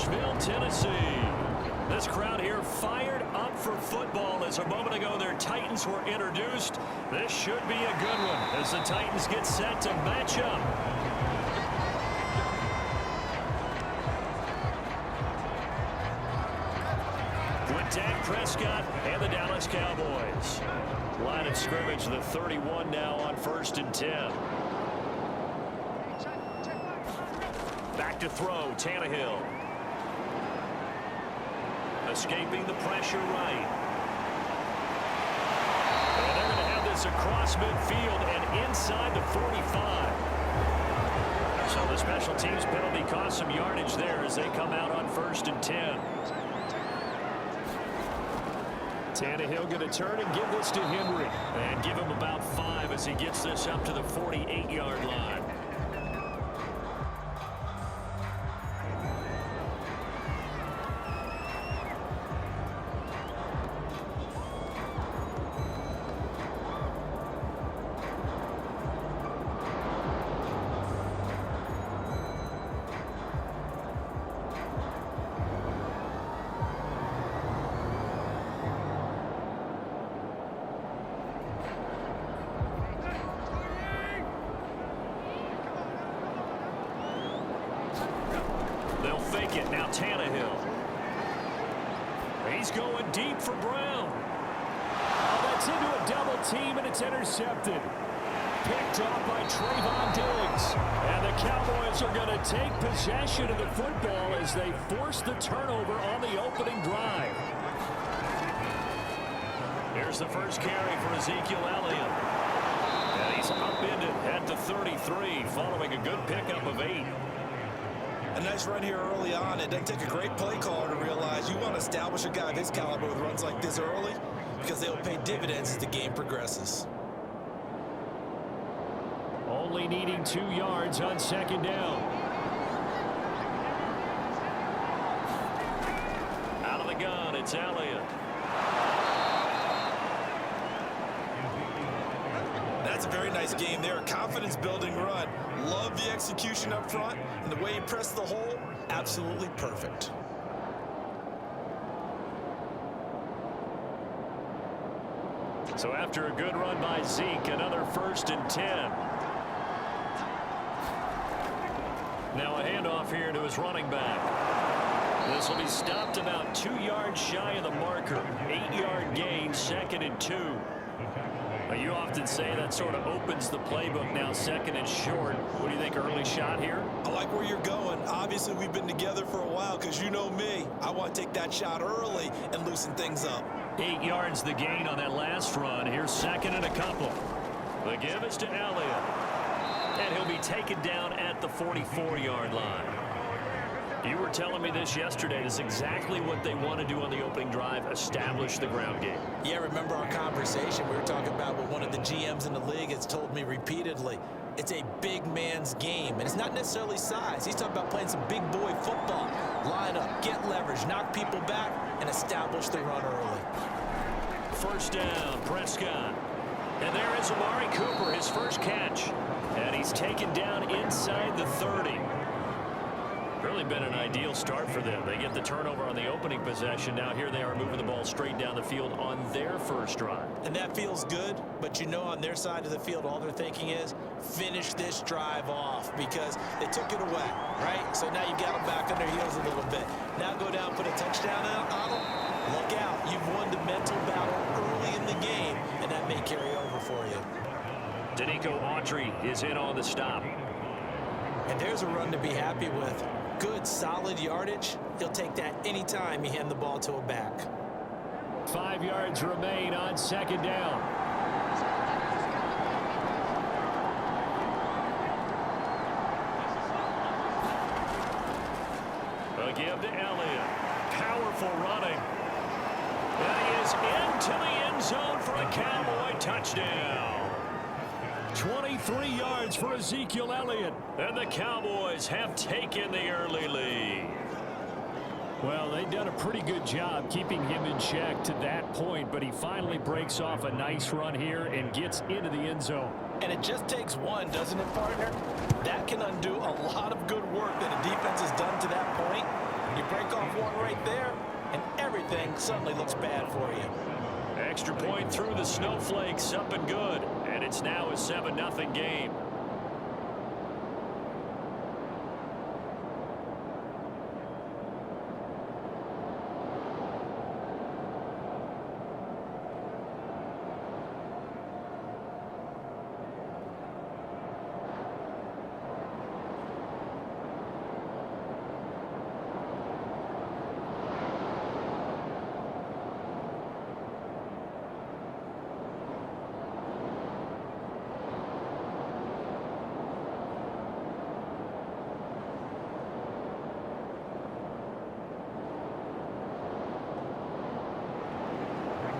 Nashville, Tennessee. This crowd here fired up for football as a moment ago their Titans were introduced. This should be a good one as the Titans get set to match up. With Dak Prescott and the Dallas Cowboys. Line of scrimmage, the 31 now on 1st and 10. Back to throw, Tannehill. Escaping the pressure right. And they're going to have this across midfield and inside the 45. So the special teams penalty cost some yardage there as they come out on 1st and 10. Tannehill going to turn and give this to Henry. And give him about 5 as he gets this up to the 48-yard line. They'll fake it. Now Tannehill. He's going deep for Brown. Oh, that's into a double team, and it's intercepted. Picked off by Trayvon Diggs. And the Cowboys are going to take possession of the football as they force the turnover on the opening drive. Here's the first carry for Ezekiel Elliott. And he's upended at the 33, following a good pickup of 8. A nice run here early on. It doesn't take a great play caller to realize you want to establish a guy of his caliber with runs like this early because they'll pay dividends as the game progresses. Only needing 2 yards on 2nd down. Out of the gun, it's Elliott. That's a very nice game there. A confidence-building run. Love the execution up front, and the way he pressed the hole, absolutely perfect. So after a good run by Zeke, another 1st and 10. Now a handoff here to his running back. This will be stopped about 2 yards shy of the marker. 8-yard gain, 2nd and 2. You often say that sort of opens the playbook now, 2nd and short. What do you think, early shot here? I like where you're going. Obviously, we've been together for a while because you know me. I want to take that shot early and loosen things up. 8 yards the gain on that last run. Here's 2nd and a couple. The give is to Elliott. And he'll be taken down at the 44-yard line. You were telling me this yesterday. This is exactly what they want to do on the opening drive, establish the ground game. Yeah, remember our conversation we were talking about what one of the GMs in the league has told me repeatedly. It's a big man's game, and it's not necessarily size. He's talking about playing some big boy football. Line up, get leverage, knock people back, and establish the run early. 1st down, Prescott. And there is Amari Cooper, his first catch. And he's taken down inside the 30. Really been an ideal start for them. They get the turnover on the opening possession. Now here they are moving the ball straight down the field on their first drive. And that feels good, but you know on their side of the field all they're thinking is finish this drive off because they took it away, right? So now you got them back on their heels a little bit. Now go down, put a touchdown out on them. Look out. You've won the mental battle early in the game, and that may carry over for you. Danico Autry is in on the stop. And there's a run to be happy with. Good, solid yardage. He'll take that anytime you hand the ball to a back. 5 yards remain on 2nd down. A give to Elliott. Powerful running. And he is into the end zone for a Cowboy touchdown. 23 yards for Ezekiel Elliott. And the Cowboys have taken the early lead. Well, they've done a pretty good job keeping him in check to that point, but he finally breaks off a nice run here and gets into the end zone. And it just takes one, doesn't it, partner? That can undo a lot of good work that a defense has done to that point. You break suddenly looks bad for you. Extra point through the snowflakes, up and good. And it's now a 7-0 game.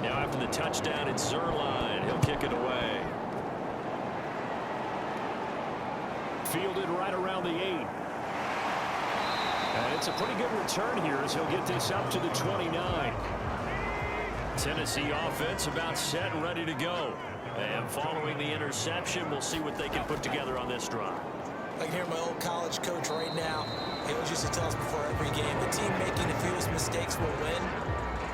Now after the touchdown, it's Zerline. He'll kick it away. Fielded right around the 8. And it's a pretty good return here as he'll get this up to the 29. Tennessee offense about set and ready to go. And following the interception, we'll see what they can put together on this drive. I can hear my old college coach right now. He always used to tell us before every game, the team making the fewest mistakes will win.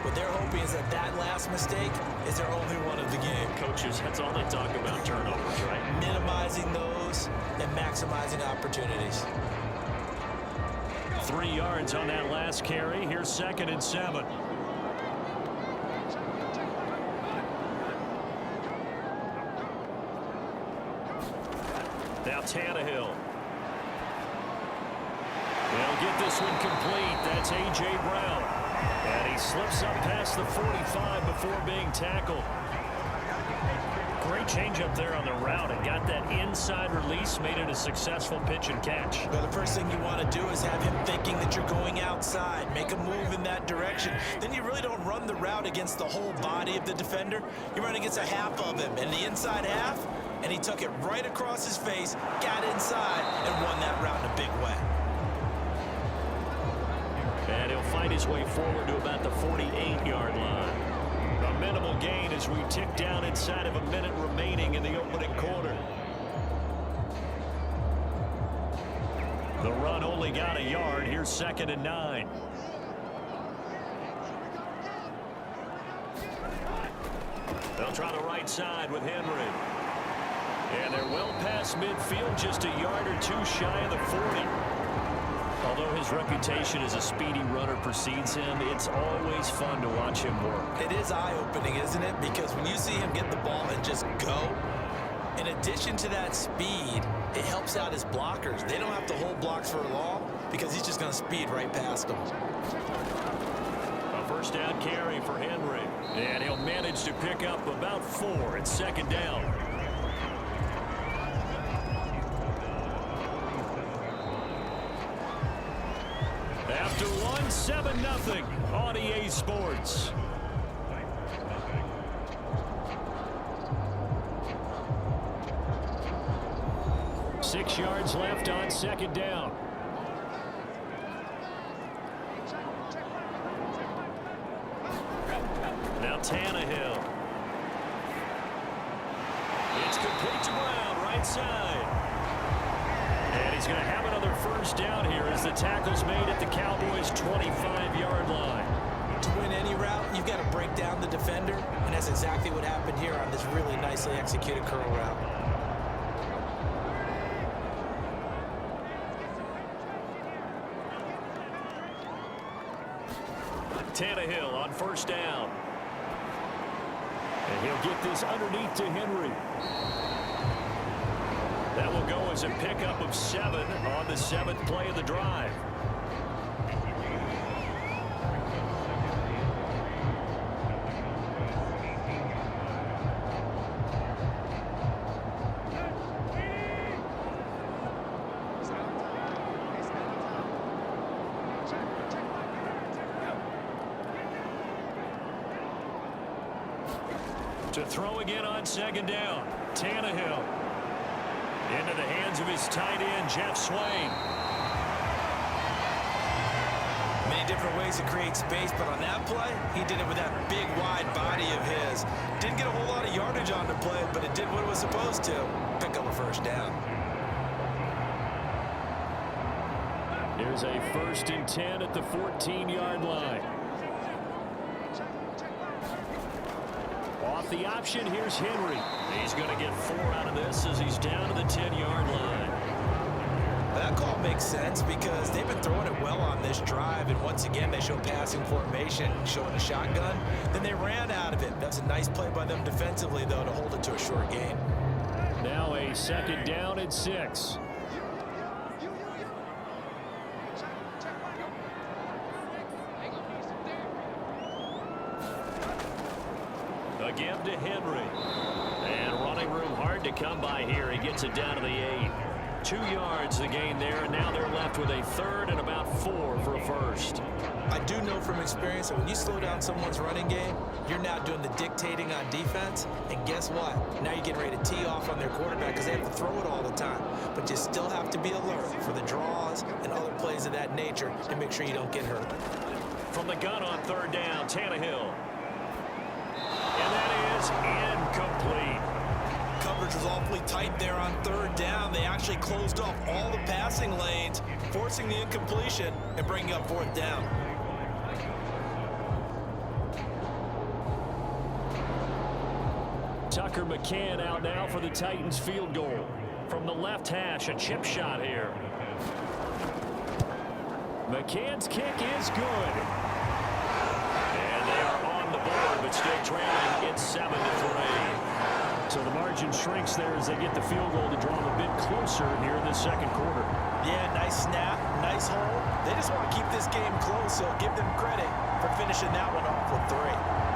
What they're hoping is that that last mistake is their only one of the game. Coaches, that's all they talk about, turnovers, right? Minimizing those and maximizing opportunities. 3 yards on that last carry. Here's 2nd and 7. Now Tannehill. They'll get this one complete. That's A.J. Brown. And he slips up past the 45 before being tackled. Great change up there on the route and got that inside release, made it a successful pitch and catch. Well, the first thing you want to do is have him thinking that you're going outside, make a move in that direction. Then you really don't run the route against the whole body of the defender. You run against a half of him, and the inside half, and he took it right across his face, got inside, and won that route in a big way. And he'll fight his way forward to about the 48-yard line. A minimal gain as we tick down inside of a minute remaining in the opening quarter. The run only got a yard. Here's 2nd and 9. They'll try the right side with Henry. And they're well past midfield, just a yard or two shy of the 40. Although his reputation as a speedy runner precedes him, it's always fun to watch him work. It is eye-opening, isn't it? Because when you see him get the ball and just go, in addition to that speed, it helps out his blockers. They don't have to hold blocks for long because he's just going to speed right past them. A first down carry for Henry. And he'll manage to pick up about 4. It's 2nd down. After one, 7-0 on EA Sports. Six yards left on 2nd down. Now Tannehill. It's complete to Brown, right side. And he's going to have another first down here as the tackle's made at the Cowboys' 25-yard line. To win any route, you've got to break down the defender, and that's exactly what happened here on this really nicely executed curl route. Tannehill on first down. And he'll get this underneath to Henry. That will go as a pickup of 7 on the 7th play of the drive. To throw again on 2nd down. Tannehill. Into the hands of his tight end, Jeff Swain. Many different ways to create space, but on that play, he did it with that big, wide body of his. Didn't get a whole lot of yardage on the play, but it did what it was supposed to. Pick up a first down. Here's a 1st and 10 at the 14-yard line. off the option. Here's Henry. He's going to get 4 out of this as he's down to the 10-yard line. That call makes sense because they've been throwing it well on this drive, and once again they show passing formation, showing a shotgun. Then they ran out of it. That's a nice play by them defensively, though, to hold it to a short gain. Now a 2nd down and 6. A give to Henry. And running room hard to come by here. He gets it down to the 8. 2 yards the gain there, and now they're left with a 3rd and about 4 for a first. I do know from experience that when you slow down someone's running game, you're now doing the dictating on defense, and guess what? Now you're getting ready to tee off on their quarterback because they have to throw it all the time. But you still have to be alert for the draws and other plays of that nature to make sure you don't get hurt. From the gun on 3rd down, Tannehill. And that is incomplete. Coverage was awfully tight there on 3rd down. They actually closed off all the passing lanes, forcing the incompletion and bringing up 4th down. Tucker McCann out now for the Titans field goal. From the left hash, a chip shot here. McCann's kick is good. And they are on the board, but still trailing. It's 7-3. So the margin shrinks there as they get the field goal to draw them a bit closer here in the 2nd quarter. Yeah, nice snap, nice hold. They just want to keep this game close, so give them credit for finishing that one off with 3.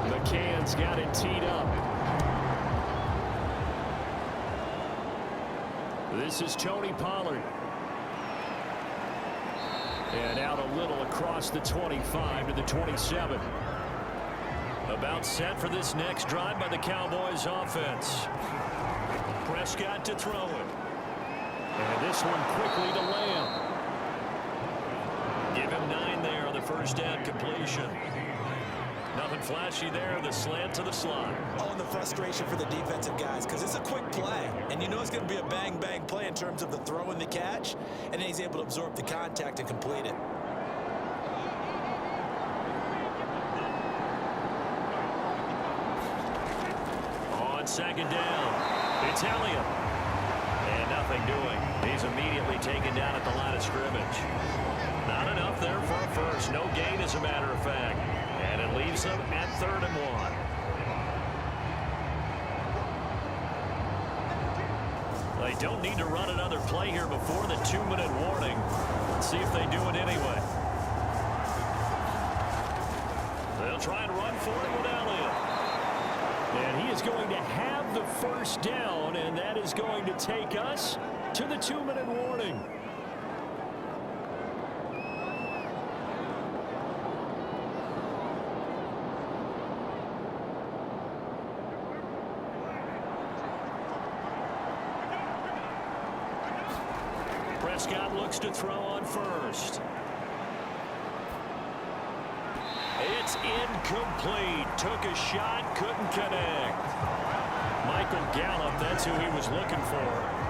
McCann's got it teed up. This is Tony Pollard. And out a little across the 25 to the 27. About set for this next drive by the Cowboys offense. Prescott to throw it. And this one quickly to Lamb. Give him 9 there on the 1st down completion. Nothing flashy there, the slant to the slot. Oh, and the frustration for the defensive guys, because it's a quick play. And you know it's going to be a bang-bang play in terms of the throw and the catch. And then he's able to absorb the contact and complete it. On 2nd down, it's Elliott. And nothing doing. He's immediately taken down at the line of scrimmage. Not enough there for a first. No gain, as a matter of fact. And it leaves them at 3rd and 1. They don't need to run another play here before the 2-minute warning. Let's see if they do it anyway. They'll try and run for it with Elliott. And he is going to have the 1st down, and that is going to take us to the 2-minute warning. Prescott looks to throw on 1st. It's incomplete. Took a shot, couldn't connect. Michael Gallup, that's who he was looking for.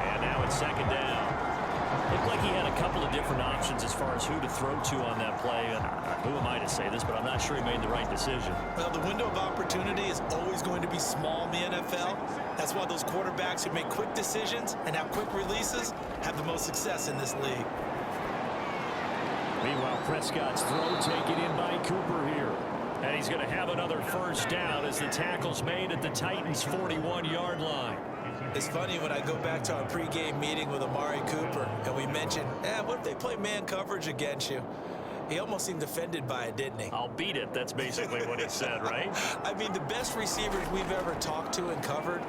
And now it's 2nd down. Looked like he had a couple of different options as far as who to throw to on that play. Who am I to say this, but I'm not sure he made the right decision. Well, the window of opportunity is always going to be small in the NFL. That's why those quarterbacks who make quick decisions and have quick releases have the most success in this league. Meanwhile, Prescott's throw taken in by Cooper here. And he's going to have another 1st down as the tackle's made at the Titans' 41-yard line. It's funny when I go back to our pregame meeting with Amari Cooper and we mentioned, what if they play man coverage against you? He almost seemed offended by it, didn't he? I'll beat it. That's basically what he said, right? I mean, the best receivers we've ever talked to and covered,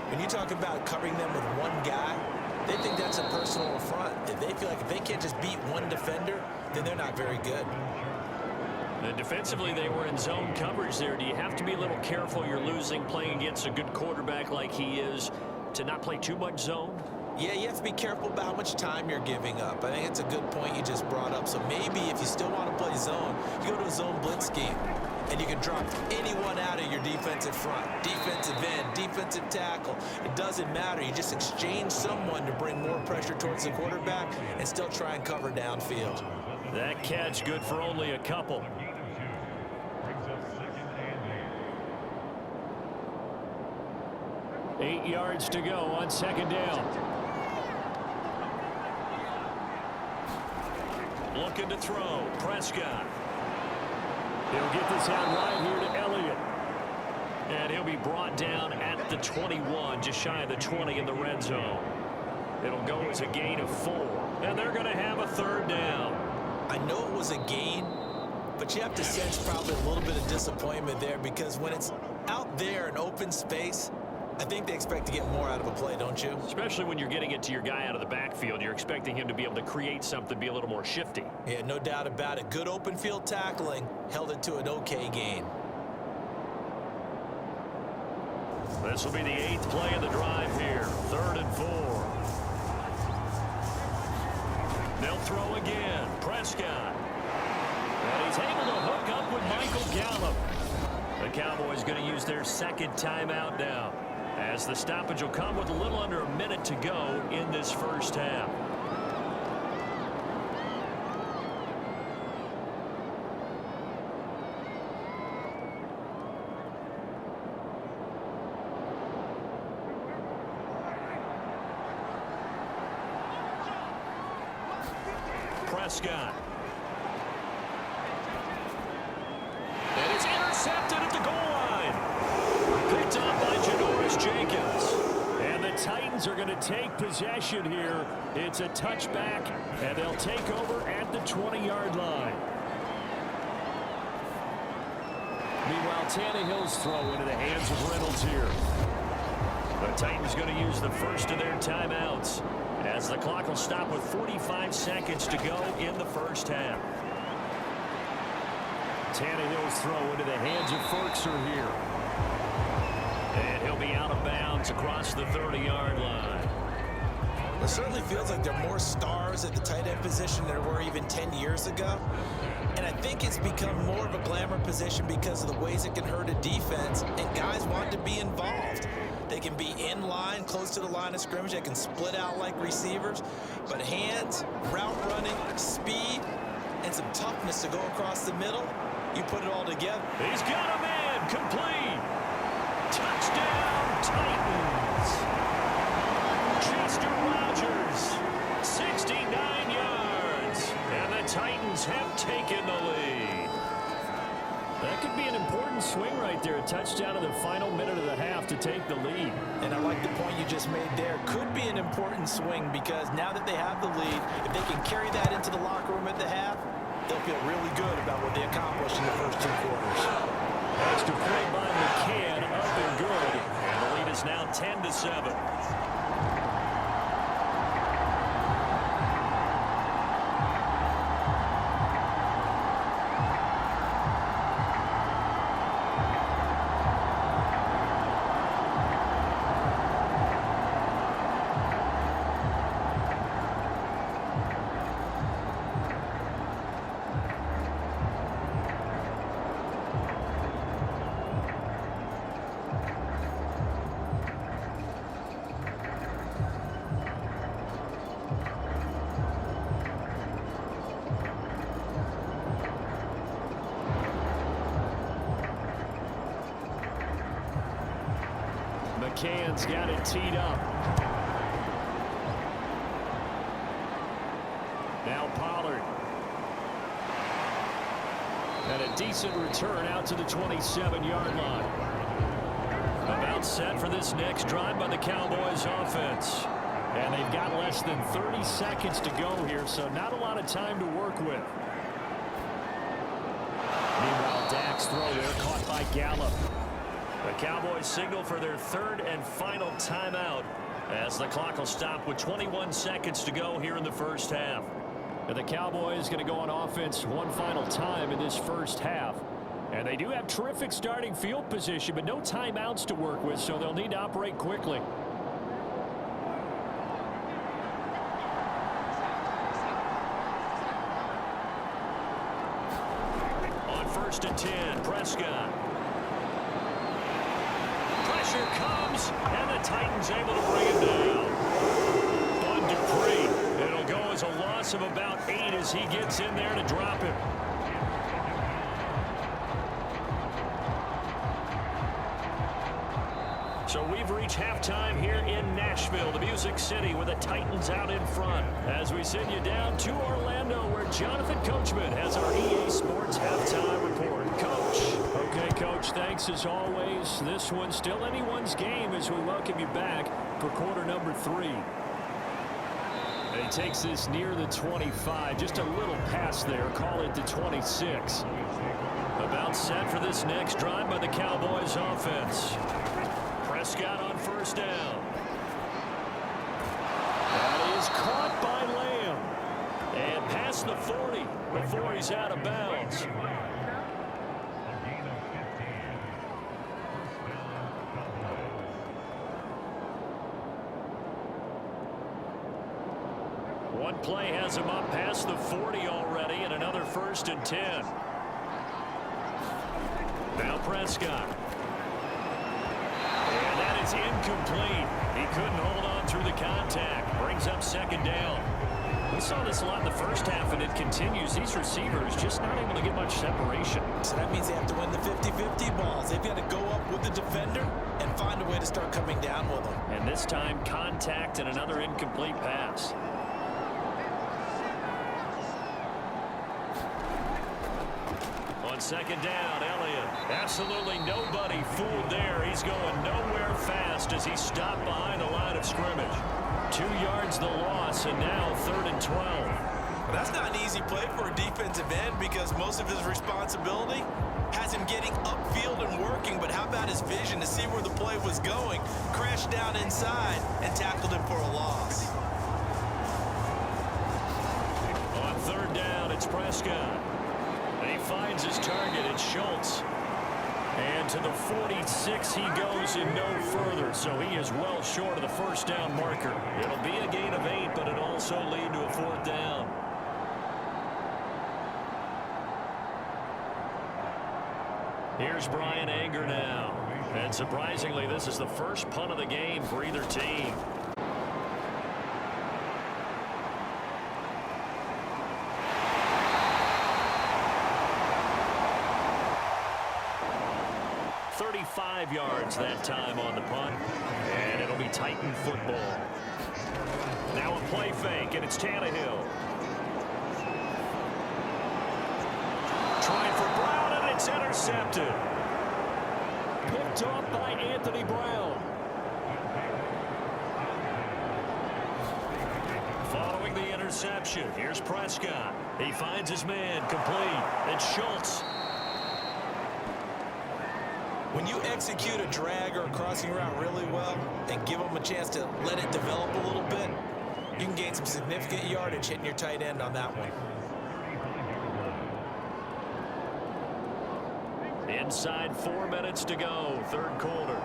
when you talk about covering them with one guy, they think that's a personal affront. If they feel like if they can't just beat one defender, then they're not very good. And defensively, they were in zone coverage there. Do you have to be a little careful you're losing playing against a good quarterback like he is to not play too much zone? Yeah, you have to be careful about how much time you're giving up. I think it's a good point you just brought up. So maybe if you still want to play zone, you go to a zone blitz scheme, and you can drop anyone out of your defensive front, defensive end, defensive tackle. It doesn't matter. You just exchange someone to bring more pressure towards the quarterback and still try and cover downfield. That catch good for only a couple. 8 yards to go on second down. Looking to throw. Prescott. He'll get this out wide here to Elliott. And he'll be brought down at the 21, just shy of the 20 in the red zone. It'll go as a gain of 4. And they're going to have a third down. I know it was a gain, but you have to sense probably a little bit of disappointment there because when it's out there in open space, I think they expect to get more out of a play, don't you? Especially when you're getting it to your guy out of the backfield. You're expecting him to be able to create something, be a little more shifty. Yeah, no doubt about it. Good open field tackling held it to an okay gain. This will be the 8th play of the drive here. 3rd and 4. They'll throw again. Prescott. And he's able to hook up with Michael Gallup. The Cowboys going to use their second timeout now, as the stoppage will come with a little under a minute to go in this first half. Prescott. And it's intercepted at the goal line. Picked up by Janoris Jenkins. And the Titans are going to take possession here. It's a touchback, and they'll take over at the 20-yard line. Meanwhile, Tannehill's throw into the hands of Reynolds here. The Titans going to use the first of their timeouts, as the clock will stop with 45 seconds to go in the first half. Tannehill's throw into the hands of Ferkser here. And he'll be out of bounds across the 30-yard line. It certainly feels like there are more stars at the tight end position than there were even 10 years ago. And I think it's become more of a glamour position because of the ways it can hurt a defense, and guys want to be involved. They can be in line, close to the line of scrimmage. They can split out like receivers. But hands, route running, speed, and some toughness to go across the middle, you put it all together. He's got a man complete. Touchdown, Titans. Chester Rogers, 69 yards. And the Titans have taken the lead. That could be an important swing right there. A touchdown in the final minute of the half to take the lead. And I like the point you just made there. Could be an important swing because now that they have the lead, if they can carry that into the locker room at the half, they'll feel really good about what they accomplished in the first 2 quarters. Extra play by McCann, up and good. And the lead is now 10-7. McCann's got it teed up. Now Pollard. And a decent return out to the 27-yard line. About set for this next drive by the Cowboys offense. And they've got less than 30 seconds to go here, so not a lot of time to work with. Meanwhile, Dak's throw there caught by Gallup. The Cowboys signal for their 3rd and final timeout as the clock will stop with 21 seconds to go here in the first half. And the Cowboys going to go on offense one final time in this first half. And they do have terrific starting field position, but no timeouts to work with, so they'll need to operate quickly. On 1st and 10, Prescott. Pressure comes, and the Titans able to bring it down. Bud Dupree. It'll go as a loss of about 8 as he gets in there to drop it. So we've reached halftime here in Nashville, the Music City, with the Titans out in front. As we send you down to Orlando, where Jonathan Coachman has our EA Sports halftime report. Coach. Okay, Coach, thanks as always. This one's still anyone's game as we welcome you back for quarter number 3. And he takes this near the 25, just a little past there, call it the 26. About set for this next drive by the Cowboys offense. Prescott on 1st down. That is caught by Lamb. And past the 40 before he's out of bounds. One play has him up past the 40 already, and another 1st and 10. Now Prescott. And that is incomplete. He couldn't hold on through the contact. Brings up 2nd down. We saw this a lot in the first half, and it continues. These receivers just not able to get much separation. So that means they have to win the 50-50 balls. They've got to go up with the defender and find a way to start coming down with them. And this time, contact and another incomplete pass. On 2nd down, Elliott. Absolutely nobody fooled there. He's going nowhere fast as he stopped behind the line of scrimmage. 2 yards the loss, and now 3rd and 12. Well, that's not an easy play for a defensive end because most of his responsibility has him getting upfield and working, but how about his vision to see where the play was going? Crashed down inside and tackled him for a loss. On 3rd down, it's Prescott. He finds his target. It's Schultz. And to the 46 he goes and no further. So he is well short of the 1st down marker. It'll be a gain of 8, but it'll also lead to a 4th down. Here's Brian Anger now. And surprisingly, this is the first punt of the game for either team. Yards that time on the punt, and it'll be Titan football. Now a play fake, and it's Tannehill. Trying for Brown, and it's intercepted. Picked off by Anthony Brown. Following the interception, here's Prescott. He finds his man, complete. It's Schultz. When you execute a drag or a crossing route really well and give them a chance to let it develop a little bit, you can gain some significant yardage hitting your tight end on that one. Inside 4 minutes to go, 3rd quarter.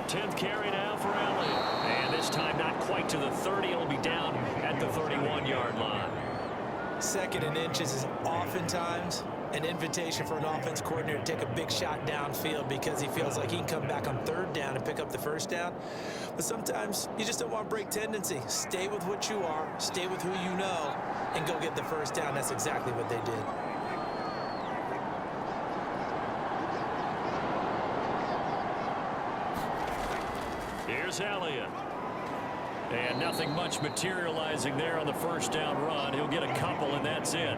10th carry now for Elliott. And this time not quite to the 30. He'll be down at the 31-yard line. 2nd and inches is oftentimes an invitation for an offense coordinator to take a big shot downfield because he feels like he can come back on 3rd down and pick up the 1st down. But sometimes you just don't want to break tendency. Stay with what you are, stay with who you know, and go get the 1st down. That's exactly what they did. Here's Elliott. And nothing much materializing there on the 1st down run. He'll get a couple, and that's it.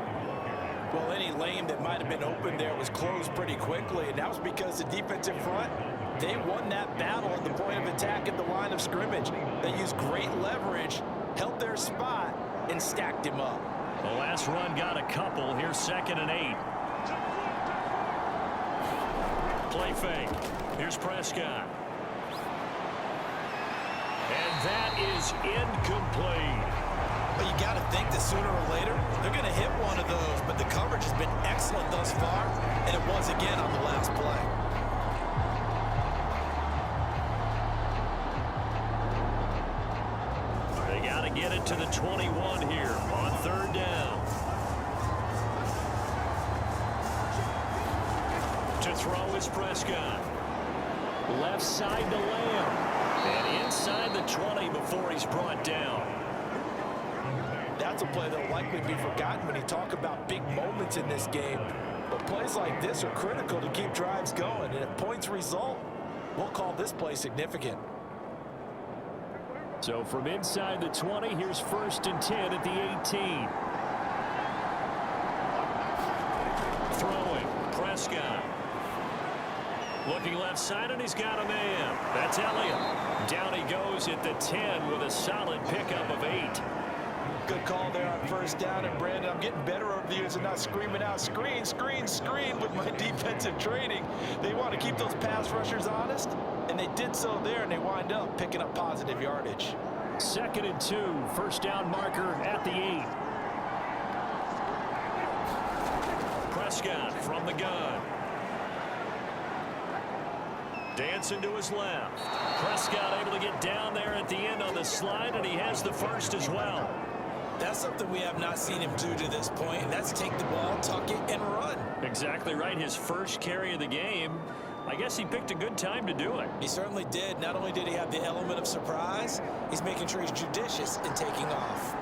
Well, any lane that might have been open there was closed pretty quickly, and that was because the defensive front, they won that battle at the point of attack at the line of scrimmage. They used great leverage, held their spot, and stacked him up. The last run got a couple. Here's 2nd and 8. Play fake. Here's Prescott. And that is incomplete. But you got to think that sooner or later, they're going to hit one of those. But the coverage has been excellent thus far, and it was again on the last play. They got to get it to the 21 here on third down. To throw is Prescott. Left side to Lamb. And inside the 20 before he's brought down. That's a play that will likely be forgotten when you talk about big moments in this game. But plays like this are critical to keep drives going. And if points result, we'll call this play significant. So from inside the 20, here's 1st and 10 at the 18. Throwing, Prescott. Looking left side, and he's got a man. That's Elliott. Down he goes at the 10 with a solid pickup of 8. Good call there on first down. And, Brandon, I'm getting better over the years and not screaming out, screen, screen, screen with my defensive training. They want to keep those pass rushers honest, and they did so there, and they wind up picking up positive yardage. 2nd and 2, first down marker at the 8. Prescott from the gun. Dancing to his left. Prescott able to get down there at the end on the slide, and he has the first as well. That's something we have not seen him do to this point, and that's take the ball, tuck it, and run. Exactly right. His first carry of the game. I guess he picked a good time to do it. He certainly did. Not only did he have the element of surprise, he's making sure he's judicious in taking off.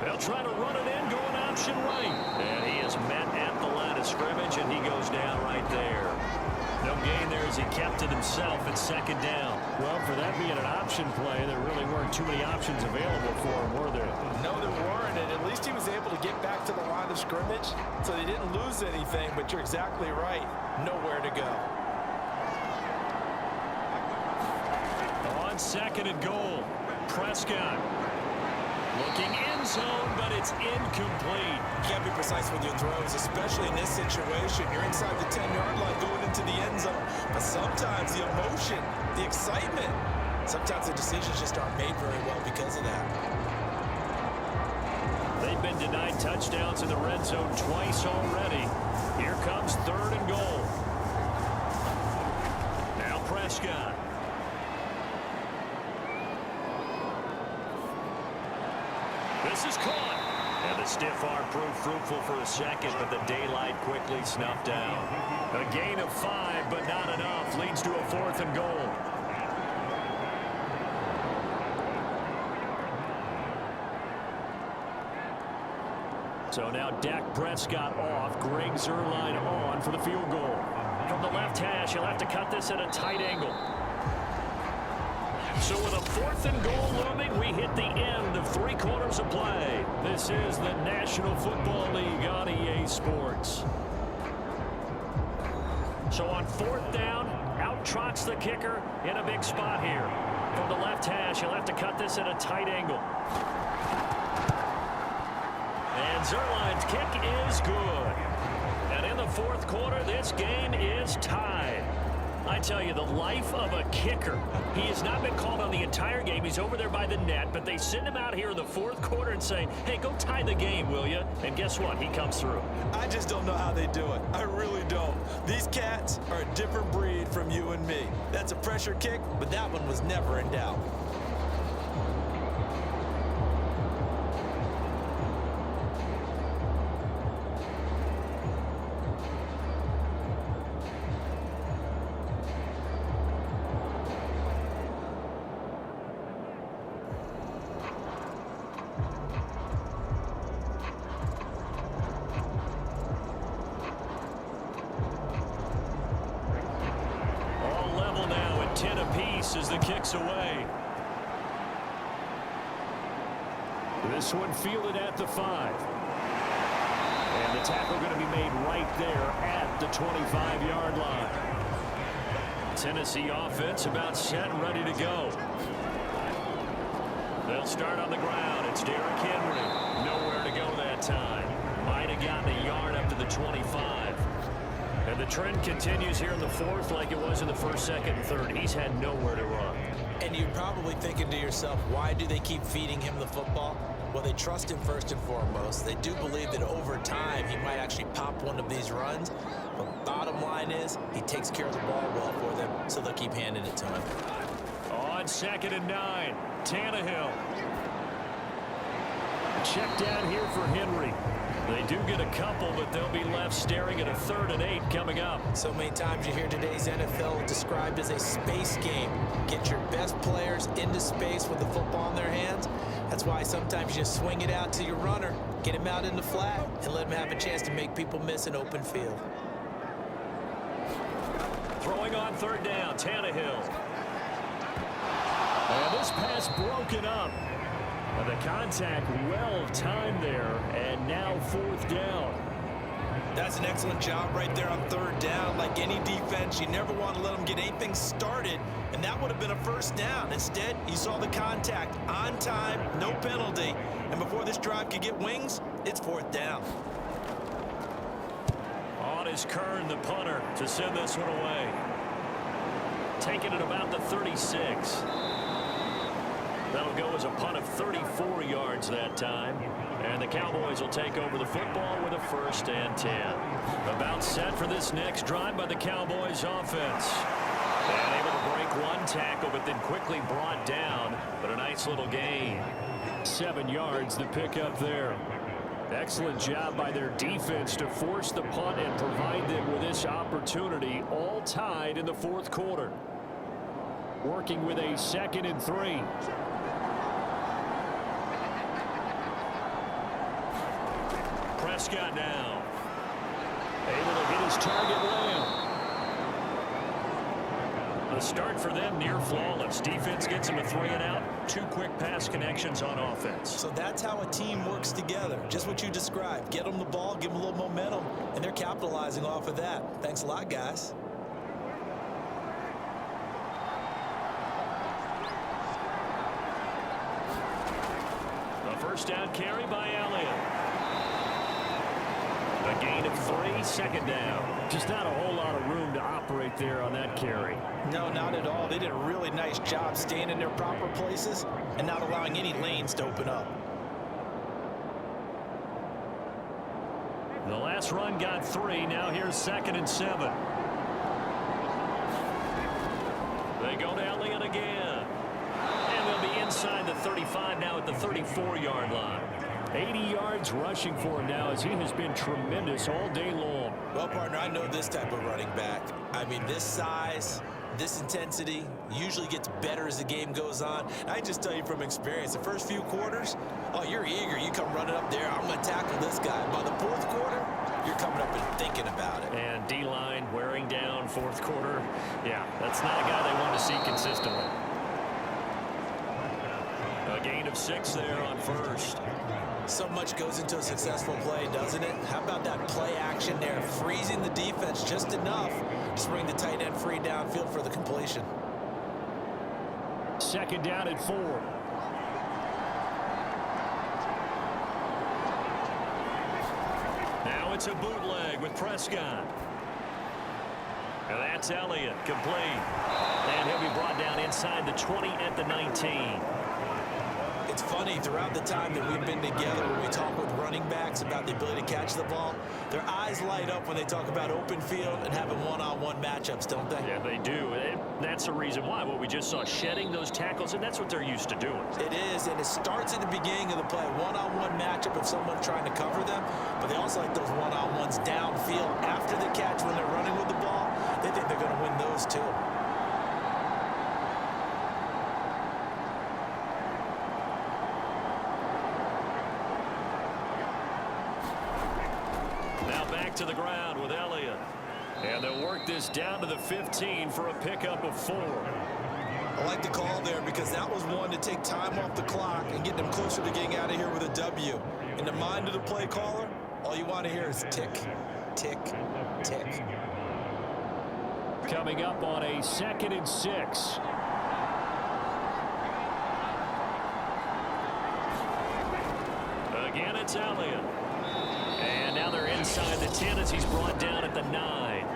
They'll try to run it in, going option right. And he is met at the line of scrimmage, and he goes down right there. No gain there as he kept it himself at 2nd down. Well, for that being an option play, there really weren't too many options available for him, were there? No, there weren't, and at least he was able to get back to the line of scrimmage, so they didn't lose anything, but you're exactly right. Nowhere to go. On 2nd and goal, Prescott. Looking end zone, but it's incomplete. You can't be precise with your throws, especially in this situation. You're inside the 10-yard line going into the end zone. But sometimes the emotion, the excitement, sometimes the decisions just aren't made very well because of that. They've been denied touchdowns in the red zone twice already. Here comes 3rd and goal. Now Prescott. This is caught. And the stiff arm proved fruitful for a second, but the daylight quickly snuffed down. A gain of 5, but not enough. Leads to a 4th and goal. So now Dak Prescott off. Greg Zuerlein on for the field goal. From the left hash, he'll have to cut this at a tight angle. So with a 4th and goal looming, we hit the end of 3 quarters of play. This is the National Football League on EA Sports. So on 4th down, out trots the kicker in a big spot here. From the left hash, he'll have to cut this at a tight angle. And Zuerlein's kick is good. And in the 4th quarter, this game is tied. I tell you, the life of a kicker. He has not been called on the entire game. He's over there by the net, but they send him out here in the 4th quarter and say, hey, go tie the game, will you? And guess what? He comes through. I just don't know how they do it. I really don't. These cats are a different breed from you and me. That's a pressure kick, but that one was never in doubt. As the kick's away. This one fielded at the 5. And the tackle going to be made right there at the 25-yard line. Tennessee offense about set and ready to go. They'll start on the ground. It's Derrick Henry. Nowhere to go that time. Might have gotten a yard up to the 25. And the trend continues here in the fourth like it was in the first, second, and third. He's had nowhere to run. And you're probably thinking to yourself, why do they keep feeding him the football? Well, they trust him first and foremost. They do believe that over time he might actually pop one of these runs. But bottom line is he takes care of the ball well for them, so they'll keep handing it to him. On 2nd and 9, Tannehill. Check down here for Henry. They do get a couple, but they'll be left staring at a 3rd and 8 coming up. So many times you hear today's NFL described as a space game. Get your best players into space with the football in their hands. That's why sometimes you just swing it out to your runner, get him out in the flat, and let him have a chance to make people miss an open field. Throwing on 3rd down, Tannehill. And this pass broken up. The contact well timed there, and now 4th down. That's an excellent job right there on 3rd down. Like any defense, you never want to let them get anything started, and that would have been a 1st down. Instead, you saw the contact on time, no penalty, and before this drive could get wings, it's 4th down. On is Kern, the punter, to send this one away. Taking it about the 36. That'll go as a punt of 34 yards that time. And the Cowboys will take over the football with a 1st and 10. About set for this next drive by the Cowboys offense. And able to break one tackle, but then quickly brought down. But a nice little gain. 7 yards the pickup there. Excellent job by their defense to force the punt and provide them with this opportunity, all tied in the 4th quarter. Working with a 2nd and 3. Prescott now. Able to hit his target Lamb. The start for them near flawless. Defense gets him a 3 and out. 2 quick pass connections on offense. So that's how a team works together. Just what you described. Get them the ball, give them a little momentum, and they're capitalizing off of that. Thanks a lot, guys. The 1st down carry by Elliott. A gain of 3, 2nd down. Just not a whole lot of room to operate there on that carry. No, not at all. They did a really nice job staying in their proper places and not allowing any lanes to open up. The last run got 3. Now here's 2nd and 7. They go to Elliott again. And they'll be inside the 35 now at the 34-yard line. 80 yards rushing for him now as he has been tremendous all day long. Well, partner, I know this type of running back. I mean, this size, this intensity usually gets better as the game goes on. I just tell you from experience, the first few quarters, oh, you're eager. You come running up there, I'm going to tackle this guy. By the 4th quarter, you're coming up and thinking about it. And D-line wearing down 4th quarter. Yeah, that's not a guy they want to see consistently. A gain of 6 there on 1st. So much goes into a successful play, doesn't it? How about that play action there, freezing the defense just enough to bring the tight end free downfield for the completion. 2nd down at 4. Now it's a bootleg with Prescott. And that's Elliott, complete. And he'll be brought down inside the 20 at the 19. It's funny, throughout the time that we've been together, when we talk with running backs about the ability to catch the ball, their eyes light up when they talk about open field and having one-on-one matchups, don't they? Yeah, they do. That's the reason why. What we just saw, shedding those tackles, and that's what they're used to doing. It is, and it starts at the beginning of the play. One-on-one matchup if someone's trying to cover them, but they also like those one-on-ones downfield after the catch when they're running with the ball. They think they're going to win those too. To the ground with Elliott. And they'll work this down to the 15 for a pickup of 4. I like the call there because that was one to take time off the clock and get them closer to getting out of here with a W. In the mind of the play caller, all you want to hear is tick, tick, tick. Coming up on a 2nd and 6. Again, it's Elliott. And now they're inside the 10 as he's brought down at the 9.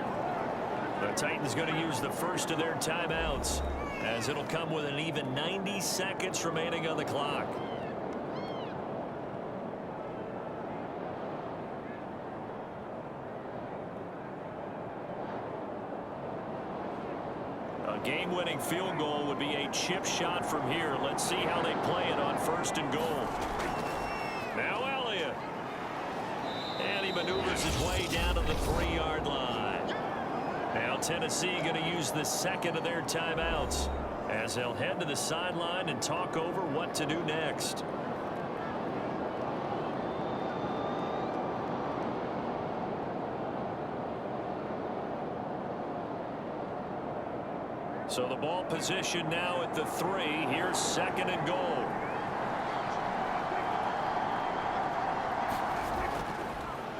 The Titans going to use the first of their timeouts, as it'll come with an even 90 seconds remaining on the clock. A game-winning field goal would be a chip shot from here. Let's see how they play it on 1st and goal. Now Elliott. And he maneuvers his way down to the 3-yard line. Now Tennessee going to use the second of their timeouts, as they'll head to the sideline and talk over what to do next. So the ball position now at the 3. Here's 2nd and goal.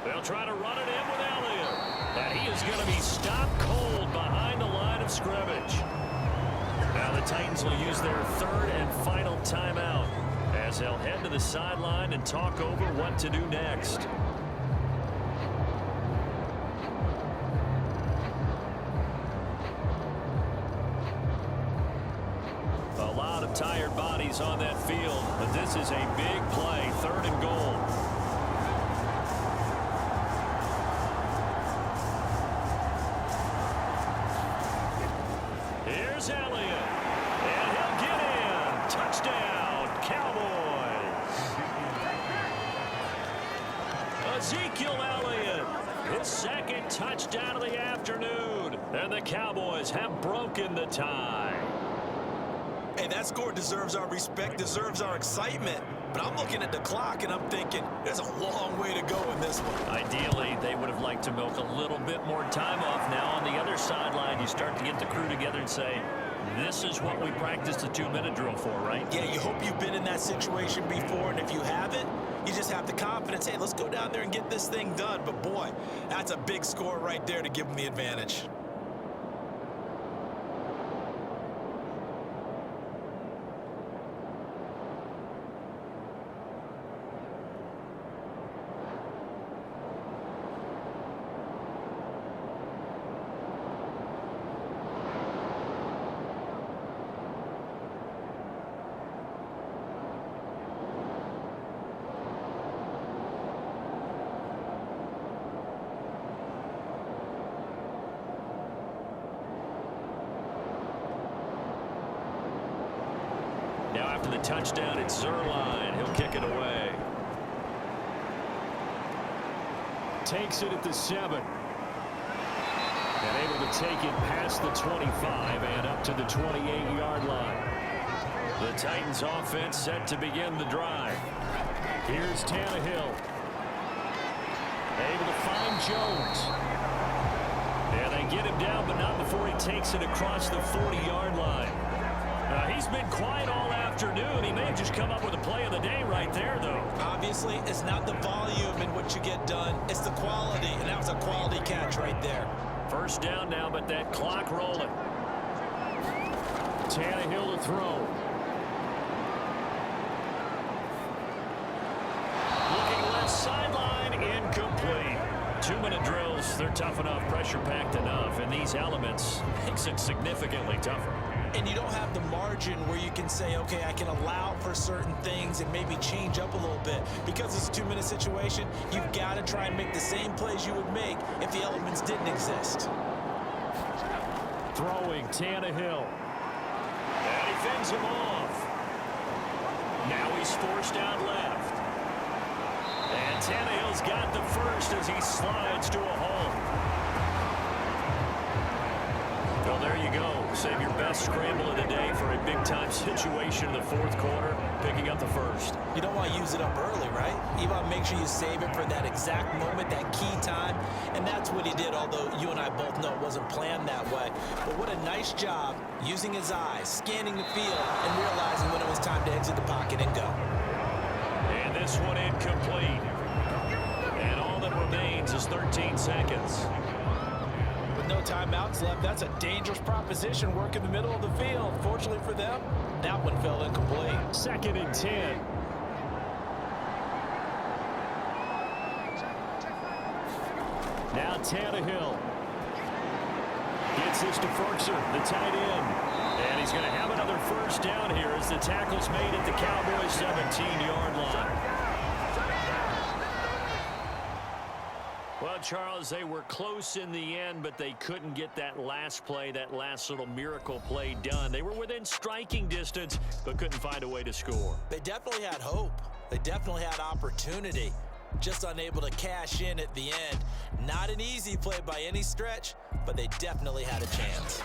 They'll try to run it in with Elliott. And he is going to be stopped cold behind the line of scrimmage. Now the Titans will use their 3rd and final timeout, as they'll head to the sideline and talk over what to do next. A lot of tired bodies on that field, but this is a big play. 3rd and goal. Here's Elliott, and he'll get in. Touchdown, Cowboys. Ezekiel Elliott, his 2nd touchdown of the afternoon, and the Cowboys have broken the tie. Hey, that score deserves our respect, deserves our excitement. But I'm looking at the clock, and I'm thinking there's a long way to go in this one. Ideally, they would have liked to milk a little bit more time off. Now on the other sideline, you start to get the crew together and say, this is what we practiced the 2-minute drill for, right? Yeah, you hope you've been in that situation before, and if you haven't, you just have the confidence, hey, let's go down there and get this thing done. But, boy, that's a big score right there to give them the advantage. Now after the touchdown, it's Zerline. He'll kick it away. Takes it at the 7. And able to take it past the 25 and up to the 28-yard line. The Titans offense set to begin the drive. Here's Tannehill. Able to find Jones. And they get him down, but not before he takes it across the 40-yard line. He's been quiet all afternoon. He may have just come up with a play of the day right there, though. Obviously, it's not the volume in what you get done. It's the quality, and that was a quality catch right there. 1st down now, but that clock rolling. Tannehill to throw. Looking left sideline, incomplete. 2-minute drills, they're tough enough, pressure-packed enough, and these elements makes it significantly tougher. And you don't have the margin where you can say, okay, I can allow for certain things and maybe change up a little bit. Because it's a 2-minute situation, you've got to try and make the same plays you would make if the elements didn't exist. Throwing Tannehill. And he fends him off. Now he's forced out left. And Tannehill's got the first as he slides to a hole. Well, there you go. Save your best scramble of the day for a big-time situation in the 4th quarter, picking up the first. You don't want to use it up early, right? You want to make sure you save it for that exact moment, that key time. And that's what he did, although you and I both know it wasn't planned that way. But what a nice job using his eyes, scanning the field, and realizing when it was time to exit the pocket and go. And this one incomplete. And all that remains is 13 seconds. With no timeouts left, that's a dangerous proposition. Work in the middle of the field. Fortunately for them, that one fell incomplete. 2nd and 10. Now Tannehill. this to Ferkser, the tight end. And he's going to have another first down here as the tackle's made at the Cowboys' 17-yard line. Well, Charles, they were close in the end, but they couldn't get that last play, that last little miracle play done. They were within striking distance, but couldn't find a way to score. They definitely had hope. They definitely had opportunity. Just unable to cash in at the end. Not an easy play by any stretch, but they definitely had a chance.